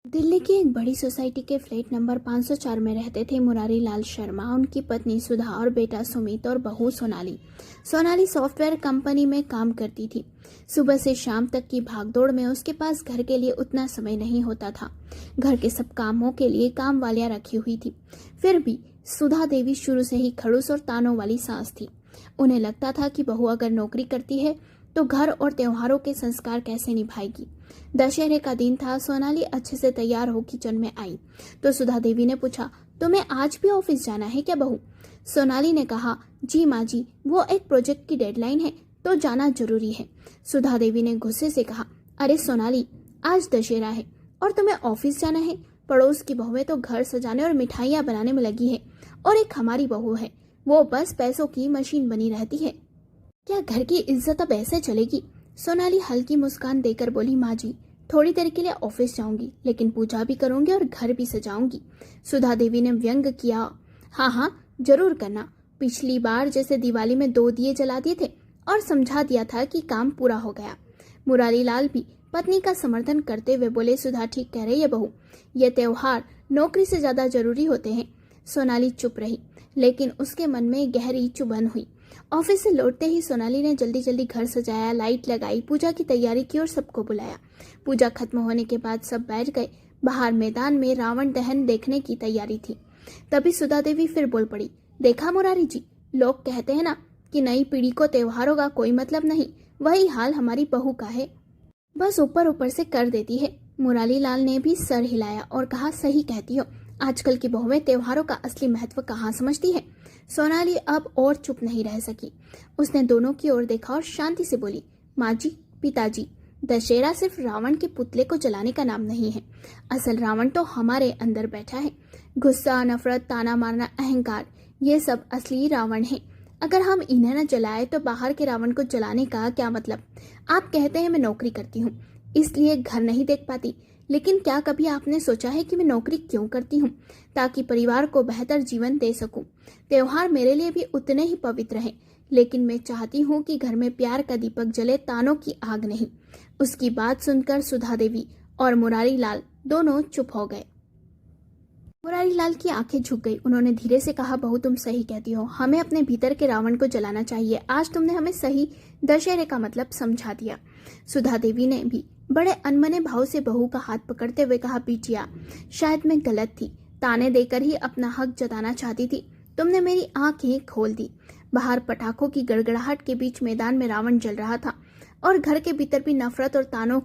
दिल्ली की एक बड़ी सोसाइटी के फ्लैट नंबर 504 में रहते थे मुरारी लाल शर्मा, उनकी पत्नी सुधा और बेटा सुमित और बहू सोनाली। सोनाली सॉफ्टवेयर कंपनी में काम करती थी। सुबह से शाम तक की भागदौड़ में उसके पास घर के लिए उतना समय नहीं होता था। घर के सब कामों के लिए काम वालियां रखी हुई थी। फिर भी सुधा देवी शुरू से ही खड़ूस और तानों वाली सास थी। उन्हें लगता था कि बहू अगर नौकरी करती है तो घर और त्योहारों के संस्कार कैसे निभाएगी। दशहरे का दिन था। सोनाली अच्छे से तैयार हो किचन में आई तो सुधा देवी ने पूछा, तुम्हें आज भी ऑफिस जाना है क्या बहू? सोनाली ने कहा, जी माँ जी, वो एक प्रोजेक्ट की डेडलाइन है तो जाना जरूरी है। सुधा देवी ने गुस्से से कहा, अरे सोनाली, आज दशहरा है और तुम्हें ऑफिस जाना है? पड़ोस की बहुएं तो घर सजाने और मिठाइयाँ बनाने में लगी है और एक हमारी बहू है, वो बस पैसों की मशीन बनी रहती है। क्या घर की इज्जत अब ऐसे चलेगी? सोनाली हल्की मुस्कान देकर बोली, माँ जी, थोड़ी देर के लिए ऑफिस जाऊंगी लेकिन पूजा भी करूंगी और घर भी सजाऊंगी। सुधा देवी ने व्यंग किया, हाँ हाँ जरूर करना। पिछली बार जैसे दिवाली में 2 दिए जला दिए थे और समझा दिया था कि काम पूरा हो गया। मुरारी लाल भी पत्नी का समर्थन करते हुए बोले, सुधा ठीक कह रही है बहू, ये त्योहार नौकरी से ज्यादा जरूरी होते हैं। सोनाली चुप रही लेकिन उसके मन में गहरी चुभन हुई। ऑफिस से लौटते ही सोनाली ने जल्दी जल्दी घर सजाया, लाइट लगाई, पूजा की तैयारी की और सबको बुलाया। पूजा खत्म होने के बाद सब बैठ गए। बाहर मैदान में रावण दहन देखने की तैयारी थी। तभी सुधा देवी फिर बोल पड़ी, देखा मुरारी जी, लोग कहते हैं ना कि नई पीढ़ी को त्योहारों का कोई मतलब नहीं, वही हाल हमारी बहू का है, बस ऊपर ऊपर से कर देती है। मुरारी लाल ने भी सर हिलाया और कहा, सही कहती हो, आजकल की बहुएं त्योहारों का असली महत्व कहाँ समझती है। सोनाली अब और चुप नहीं रह सकी। उसने दोनों की ओर देखा और शांति से बोली, माँ जी, पिताजी, दशहरा सिर्फ रावण के पुतले को जलाने का नाम नहीं है। असल रावण तो हमारे अंदर बैठा है। गुस्सा, नफरत, ताना मारना, अहंकार, ये सब असली रावण है। अगर हम इन्हें न जलाए तो बाहर के रावण को जलाने का क्या मतलब? आप कहते हैं मैं नौकरी करती हूँ इसलिए घर नहीं देख पाती, लेकिन क्या कभी आपने सोचा है कि मैं नौकरी क्यों करती हूँ? ताकि परिवार को बेहतर जीवन दे सकूं। त्योहार मेरे लिए भी उतने ही पवित्र हैं, लेकिन मैं चाहती हूँ कि घर में प्यार का दीपक जले, तानों की आग नहीं। उसकी बात सुनकर सुधा देवी और मुरारी लाल दोनों चुप हो गए। मुरारी लाल की आंखें झुक गई। उन्होंने धीरे से कहा, बहू तुम सही कहती हो, हमें अपने भीतर के रावण को जलाना चाहिए। आज तुमने हमें सही दशहरे का मतलब समझा दिया। सुधा देवी ने भी बड़े अनमने भाव से बहू का हाथ पकड़ते हुए कहा, बिटिया, शायद मैं गलत थी, ताने देकर ही अपना हक जताना चाहती थी। तुमने मेरी आंखें खोल दी। बाहर पटाखों की गड़गड़ाहट के बीच मैदान में रावण जल रहा था और घर के भीतर भी नफरत और तानों